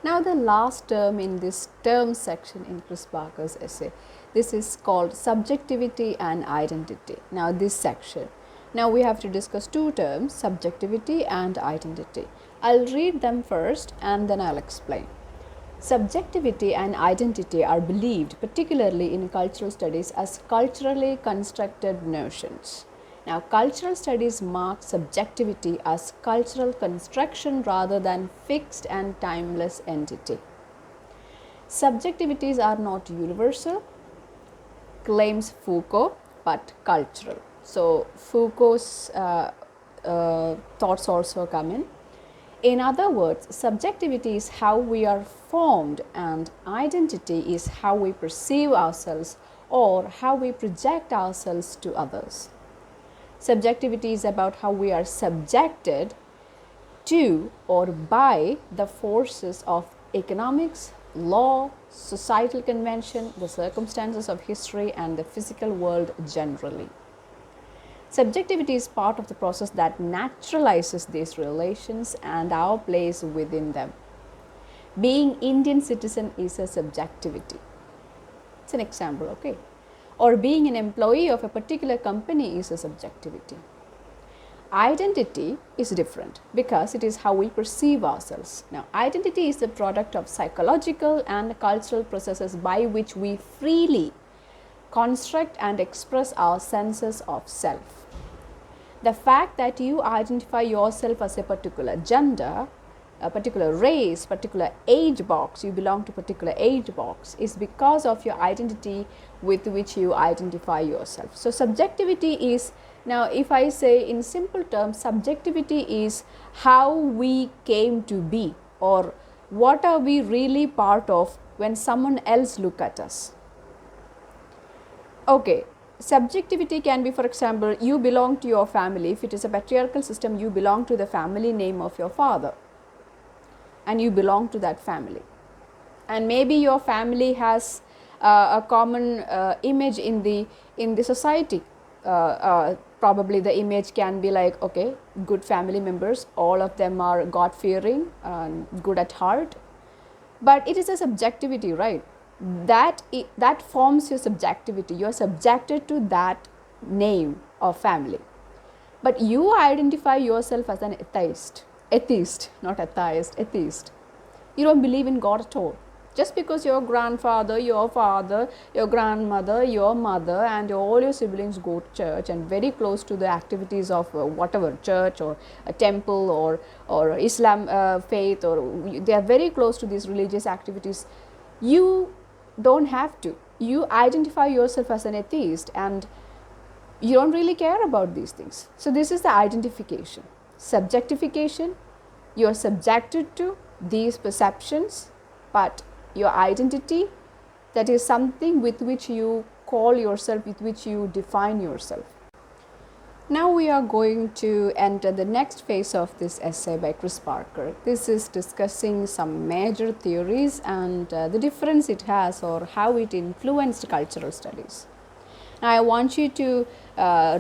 Now the last term in this term section in Chris Barker's essay, this is called subjectivity and identity. Now this section, now we have to discuss two terms, subjectivity and identity. I'll read them first and then I'll explain. Subjectivity and identity are believed, particularly in cultural studies, as culturally constructed notions. Now, cultural studies mark subjectivity as cultural construction rather than fixed and timeless entity. Subjectivities are not universal, claims Foucault, but cultural. So, Foucault's thoughts also come in. In other words, subjectivity is how we are formed and identity is how we perceive ourselves or how we project ourselves to others. Subjectivity is about how we are subjected to or by the forces of economics, law, societal convention, the circumstances of history, and the physical world generally. Subjectivity is part of the process that naturalizes these relations and our place within them. Being Indian citizen is a subjectivity. It's an example, okay? Or being an employee of a particular company is a subjectivity. Identity is different because it is how we perceive ourselves. Now, identity is the product of psychological and cultural processes by which we freely construct and express our senses of self. The fact that you identify yourself as a particular gender, a particular race, particular age box, you belong to particular age box, is because of your identity with which you identify yourself. So subjectivity is, now if I say in simple terms, subjectivity is how we came to be or what are we really part of when someone else look at us. Okay, subjectivity can be, for example, you belong to your family. If it is a patriarchal system, you belong to the family name of your father and you belong to that family. And maybe your family has a common image in the society. Probably the image can be like, okay, good family members, all of them are God-fearing, good at heart. But it is a subjectivity, right? That forms your subjectivity. You are subjected to that name of family. But you identify yourself as an atheist, not atheist, atheist. You don't believe in God at all. Just because your grandfather, your father, your grandmother, your mother and all your siblings go to church and very close to the activities of whatever church or a temple or Islam faith, or they are very close to these religious activities, you don't have to. You identify yourself as an atheist and you don't really care about these things. So this is the identification. Subjectification, you are subjected to these perceptions, but your identity, that is something with which you call yourself, with which you define yourself. Now we are going to enter the next phase of this essay by Chris Barker. This is discussing some major theories and the difference it has or how it influenced cultural studies. Now I want you to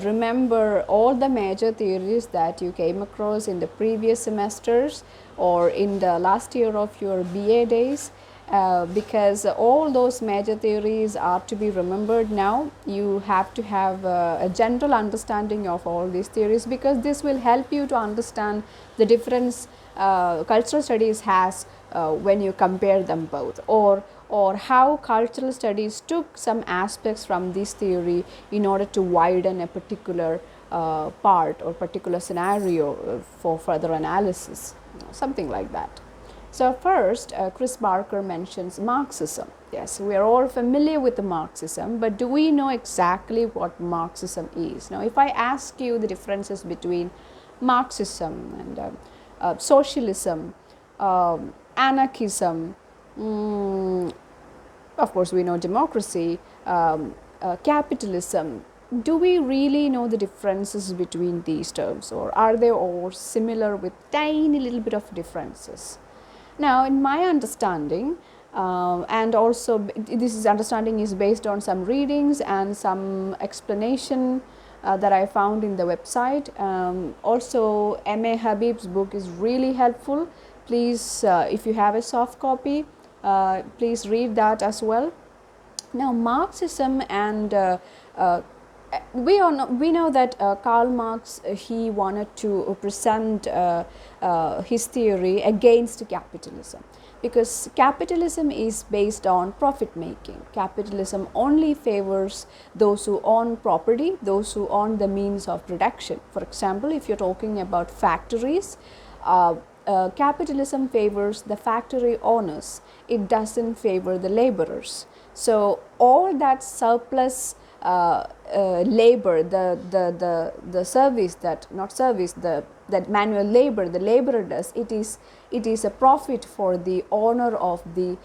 remember all the major theories that you came across in the previous semesters or in the last year of your BA days, because all those major theories are to be remembered now. You have to have a general understanding of all these theories because this will help you to understand the difference cultural studies has when you compare them both, or how cultural studies took some aspects from this theory in order to widen a particular part or particular scenario for further analysis, something like that. So first, Chris Barker mentions Marxism. Yes, we are all familiar with the Marxism, but do we know exactly what Marxism is? Now, if I ask you the differences between Marxism and socialism, anarchism, of course we know democracy, capitalism, do we really know the differences between these terms, or are they all similar with tiny little bit of differences? Now, in my understanding, and also this understanding is based on some readings and some explanation that I found in the website. Also, M.A. Habib's book is really helpful. please, if you have a soft copy, please read that as well. Now, Marxism and we know that Karl Marx, he wanted to present his theory against capitalism, because capitalism is based on profit making. Capitalism only favors those who own property, those who own the means of production. For example, if you're talking about factories, capitalism favors the factory owners, it doesn't favor the laborers. So all that surplus labor, the service that, not service, that manual labor the laborer does, it is a profit for the owner of the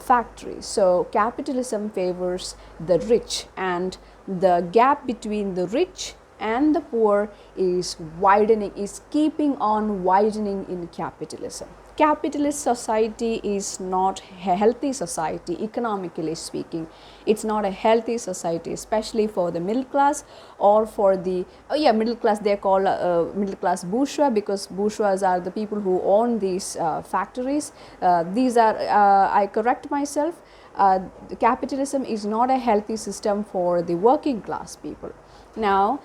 factory. So capitalism favors the rich, and the gap between the rich and the poor is widening, is keeping on widening in capitalism. Capitalist society is not a healthy society, economically speaking. It's not a healthy society, especially for the middle class, or for the middle class. They call middle class bourgeois, because bourgeois are the people who own these factories. These are I correct myself, capitalism is not a healthy system for the working class people. Now,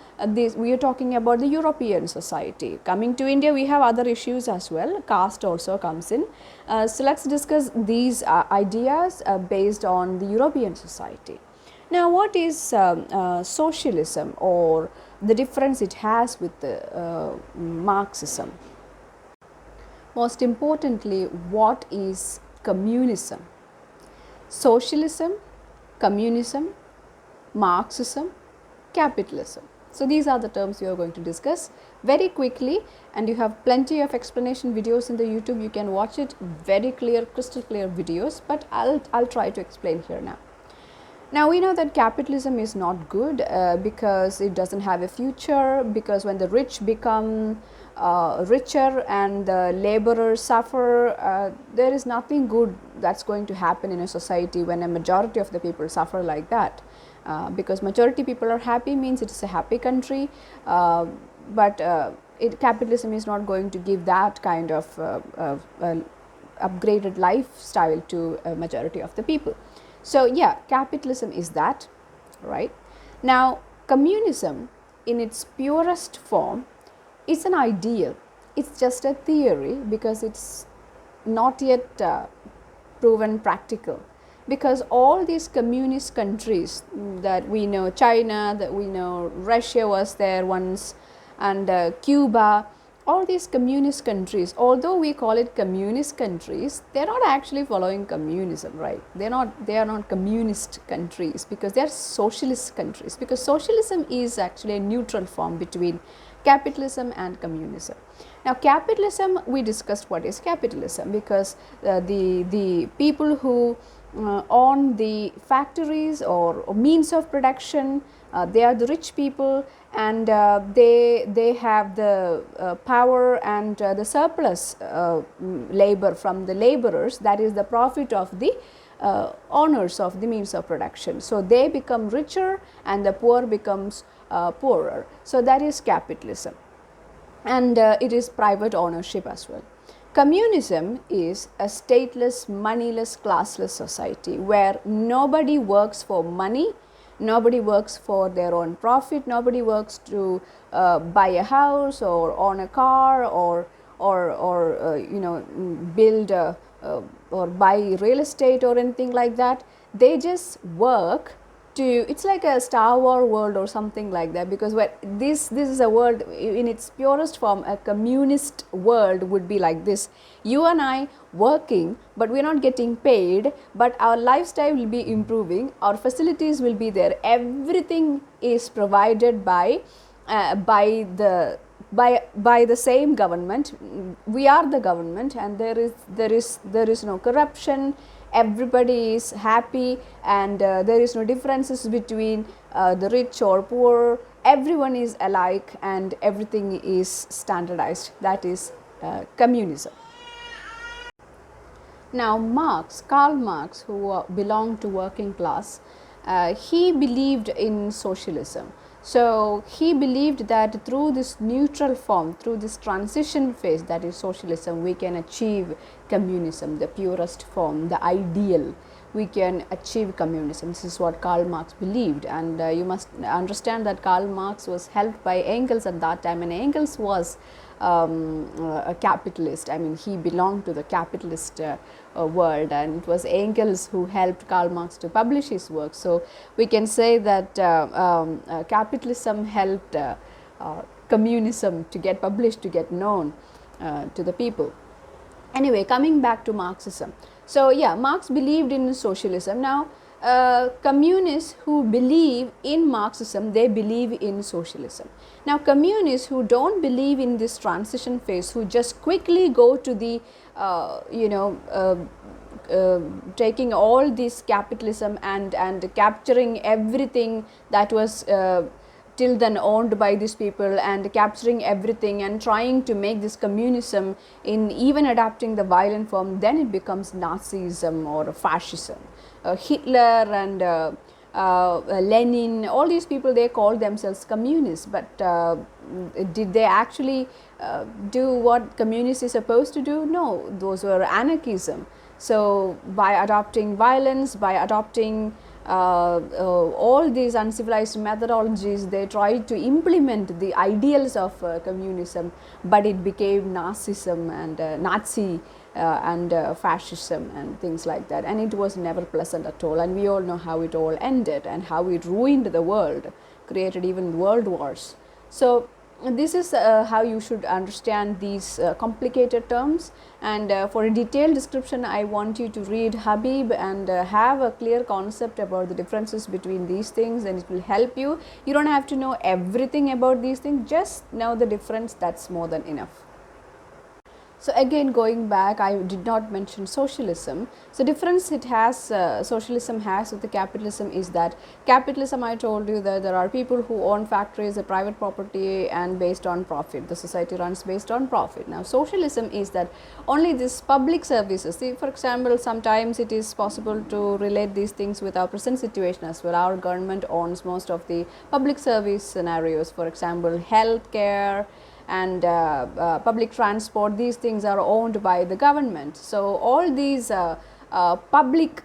we are talking about the European society. Coming to India, we have other issues as well. Caste also comes in. So let's discuss these ideas based on the European society. Now, what is socialism, or the difference it has with the Marxism? Most importantly, what is communism? Socialism, communism, Marxism, capitalism. So these are the terms we are going to discuss very quickly, and you have plenty of explanation videos in the YouTube. You can watch it, very clear, crystal clear videos, but I'll try to explain here now. Now, we know that capitalism is not good because it doesn't have a future, because when the rich become richer and the laborers suffer, there is nothing good that's going to happen in a society when a majority of the people suffer like that. Because majority people are happy means it is a happy country, but capitalism is not going to give that kind of upgraded lifestyle to a majority of the people. So yeah, capitalism is that, right? Now, communism in its purest form is an ideal. It's just a theory, because it's not yet proven practical. Because all these communist countries that we know, China, that we know, Russia was there once, and Cuba, all these communist countries, although we call it communist countries, they are not actually following communism, right? They are not communist countries, because they are socialist countries, because socialism is actually a neutral form between capitalism and communism. Now, capitalism, we discussed what is capitalism, because the people who on the factories or means of production, they are the rich people, and they have the power and the surplus labor from the laborers, that is the profit of the owners of the means of production. So they become richer and the poor becomes poorer. So that is capitalism, and it is private ownership as well. Communism is a stateless, moneyless, classless society where nobody works for money, nobody works for their own profit, nobody works to buy a house or own a car or build or buy real estate or anything like that. They just work to, it's like a Star Wars world or something like that, because this is a world in its purest form. A communist world would be like this: you and I working, but we're not getting paid, but our lifestyle will be improving, our facilities will be there, everything is provided by the same government. We are the government, and there is no corruption. Everybody is happy, and there is no differences between the rich or poor. Everyone is alike, and everything is standardized. That is communism. Now, Karl Marx, who belonged to working class, he believed in socialism. So he believed that through this neutral form, through this transition phase, that is socialism, we can achieve communism, the purest form, the ideal. We can achieve communism. This is what Karl Marx believed, and you must understand that Karl Marx was helped by Engels at that time, and Engels was a capitalist. I mean, he belonged to the capitalist world, and it was Engels who helped Karl Marx to publish his work. So we can say that capitalism helped communism to get published, to get known to the people. Anyway, coming back to Marxism. So yeah, Marx believed in socialism. Now communists who believe in Marxism, they believe in socialism. Now communists who don't believe in this transition phase, who just quickly go to the taking all this capitalism and capturing everything that was till then owned by these people, and capturing everything and trying to make this communism, in even adapting the violent form, then it becomes Nazism or fascism. Hitler and Lenin, all these people, they call themselves communists, but did they actually do what communists is supposed to do? No, those were anarchism. So by adopting violence, by adopting all these uncivilized methodologies, they tried to implement the ideals of communism, but it became Nazism and Nazi and fascism and things like that, and it was never pleasant at all, and we all know how it all ended and how it ruined the world, created even world wars. So this is how you should understand these complicated terms, and for a detailed description I want you to read Habib and have a clear concept about the differences between these things, and it will help you. You don't have to know everything about these things, just know the difference, that's more than enough. So again, going back, I did not mention socialism. So difference it has, socialism has with the capitalism is that capitalism, I told you that there are people who own factories, a private property, and based on profit. The society runs based on profit. Now socialism is that only this public services. See, for example, sometimes it is possible to relate these things with our present situation as well. Our government owns most of the public service scenarios, for example, health care and public transport. These things are owned by the government. So all these public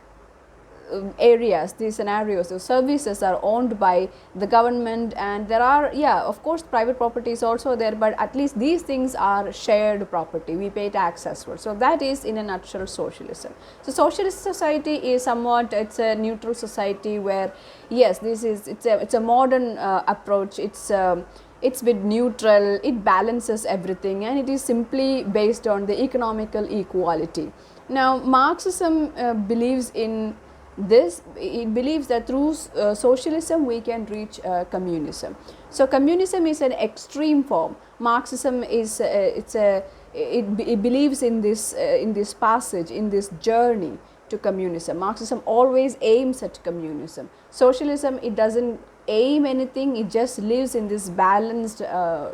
areas, these scenarios, the services are owned by the government, and there are, yeah, of course private property is also there, but at least these things are shared property, we pay tax as well. So that is in a nutshell socialism. So socialist society is somewhat, it's a neutral society where, yes, this is, it's a modern approach. It's a bit neutral, it balances everything, and it is simply based on the economical equality. Now Marxism believes in this. It believes that through socialism we can reach communism. So communism is an extreme form. Marxism is it believes in this passage, in this journey to communism. Marxism always aims at communism. Socialism, it doesn't aim anything, it just lives in this balanced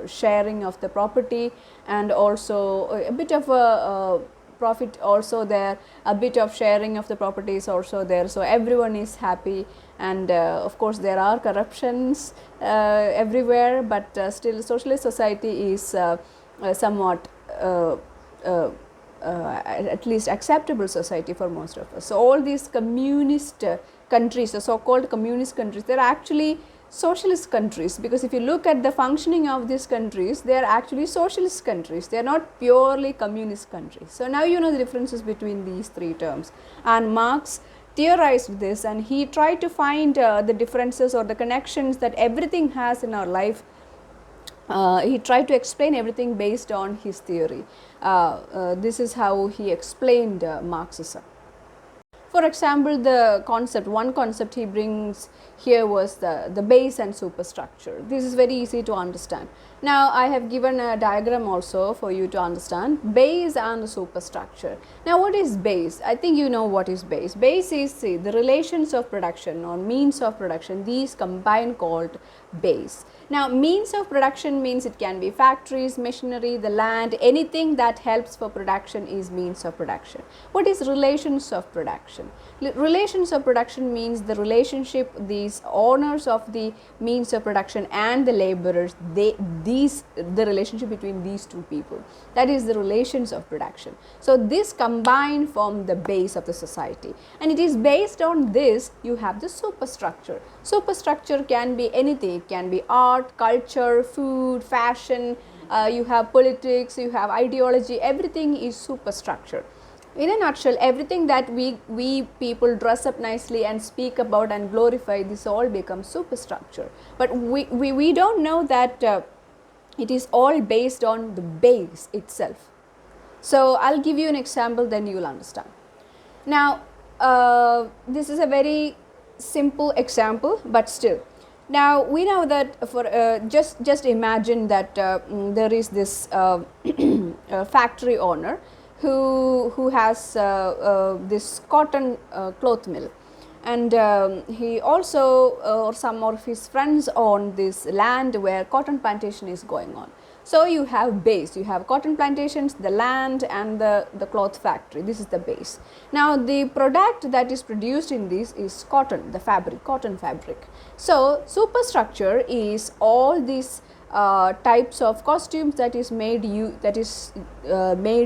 sharing of the property, and also a bit of a profit also there, a bit of sharing of the property is also there, so everyone is happy. And of course there are corruptions everywhere, but still socialist society is somewhat at least acceptable society for most of us. So all these communist countries, the so-called communist countries, they are actually socialist countries, because if you look at the functioning of these countries, they are actually socialist countries, they are not purely communist countries. So now you know the differences between these three terms, and Marx theorized this, and he tried to find the differences or the connections that everything has in our life. He tried to explain everything based on his theory. This is how he explained Marxism. For example, the concept, one concept he brings here was the base and superstructure. This is very easy to understand. Now I have given a diagram also for you to understand base and superstructure. Now what is base? I think you know what is base. Base is, the relations of production or means of production, these combined called base. Now, means of production means it can be factories, machinery, the land, anything that helps for production is means of production. What is relations of production? Relations of production means the relationship, these owners of the means of production and the laborers, the relationship between these two people, that is the relations of production. So, this combined form the base of the society, and it is based on this you have the superstructure. Superstructure can be anything, it can be art, culture, food, fashion, you have politics, you have ideology, everything is superstructure. In a nutshell, everything that we people dress up nicely and speak about and glorify, this all becomes superstructure. But we don't know that it is all based on the base itself. So, I will give you an example, then you will understand. Now, this is a very simple example, but still. Now, we know that for just imagine that there is this factory owner who has this cotton cloth mill, and he also or some of his friends own this land where cotton plantation is going on. So, you have base, you have cotton plantations, the land and the cloth factory, this is the base. Now, the product that is produced in this is cotton, the fabric, cotton fabric. So, superstructure is all these types of costumes that is made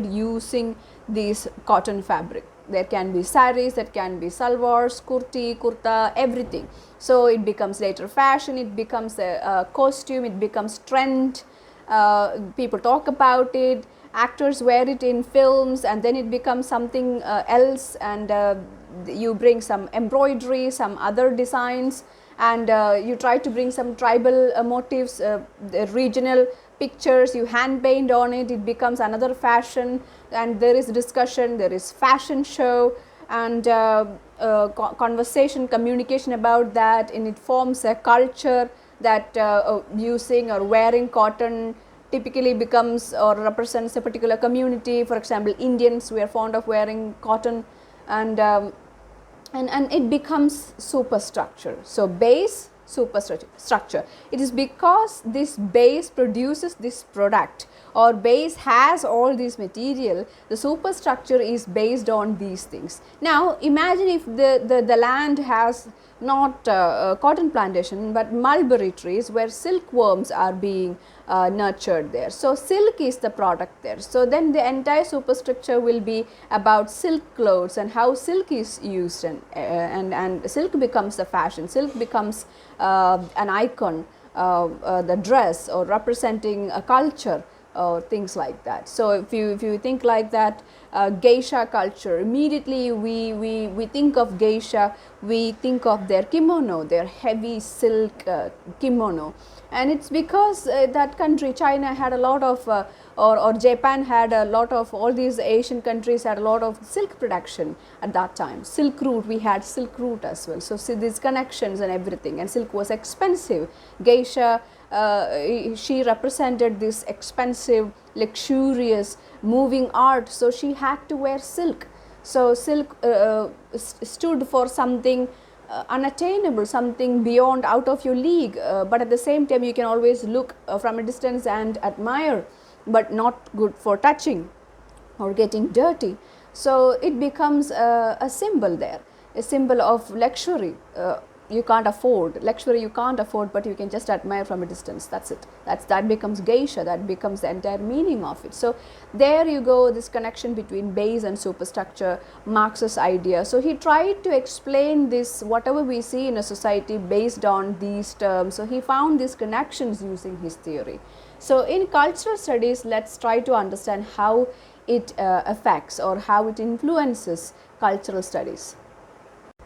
using this cotton fabric. There can be saris, there can be salwars, kurti, kurta, everything. So, it becomes later fashion, it becomes a costume, it becomes trend. People talk about it, actors wear it in films, and then it becomes something else, and you bring some embroidery, some other designs, and you try to bring some tribal motifs, regional pictures, you hand paint on it, it becomes another fashion, and there is discussion, there is fashion show, and conversation, communication about that, and it forms a culture that using or wearing cotton typically becomes or represents a particular community. For example, Indians, we are fond of wearing cotton, and it becomes superstructure. So, base, superstructure. It is because this base produces this product, or base has all this material, the superstructure is based on these things. Now, imagine if the land has not cotton plantation, but mulberry trees where silkworms are being nurtured there. So, silk is the product there. So, then the entire superstructure will be about silk clothes and how silk is used, and silk becomes the fashion, silk becomes an icon, the dress, or representing a culture, things like that. So, if you think like that, geisha culture, immediately we think of geisha, we think of their kimono, their heavy silk kimono, and it's because that country, China, had a lot of or Japan had a lot of, all these Asian countries had a lot of silk production at that time. Silk route, we had silk route as well. So, see these connections and everything, and silk was expensive. Geisha, she represented this expensive, luxurious, moving art. So, she had to wear silk. So, silk stood for something unattainable, something beyond, out of your league, but at the same time you can always look from a distance and admire, but not good for touching or getting dirty. So, it becomes a symbol there, a symbol of luxury. You can't afford luxury, you can't afford, but you can just admire from a distance, that's it. That becomes geisha, that becomes the entire meaning of it. So, there you go, this connection between base and superstructure, Marx's idea. So, he tried to explain this, whatever we see in a society based on these terms. So, he found these connections using his theory. So, in cultural studies, let us try to understand how it affects or how it influences cultural studies.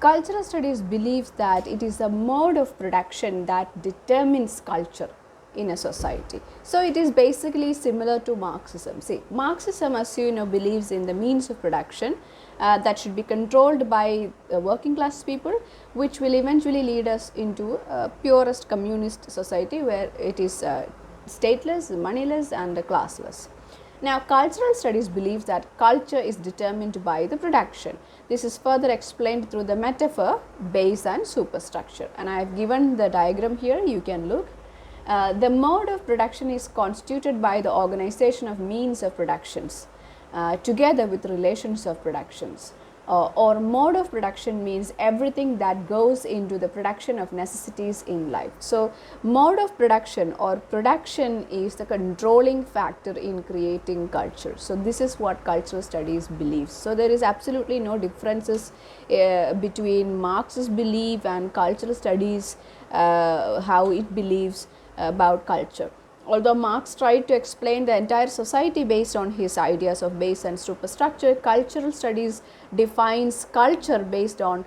Cultural studies believes that it is a mode of production that determines culture in a society. So, it is basically similar to Marxism. See, Marxism, as you know, believes in the means of production that should be controlled by working class people, which will eventually lead us into a purest communist society where it is stateless, moneyless, and classless. Now, cultural studies believes that culture is determined by the production. This is further explained through the metaphor base and superstructure, and I have given the diagram here, you can look. The mode of production is constituted by the organization of means of productions together with relations of productions. Or mode of production means everything that goes into the production of necessities in life. So, mode of production or production is the controlling factor in creating culture. So, this is what cultural studies believes. So, there is absolutely no differences between Marxist belief and cultural studies, how it believes about culture. Although Marx tried to explain the entire society based on his ideas of base and superstructure, cultural studies defines culture based on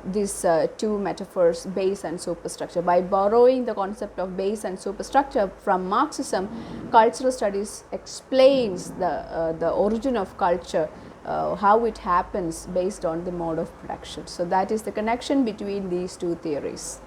these two metaphors, base and superstructure. By borrowing the concept of base and superstructure from Marxism, cultural studies explains the origin of culture, how it happens based on the mode of production. So, that is the connection between these two theories.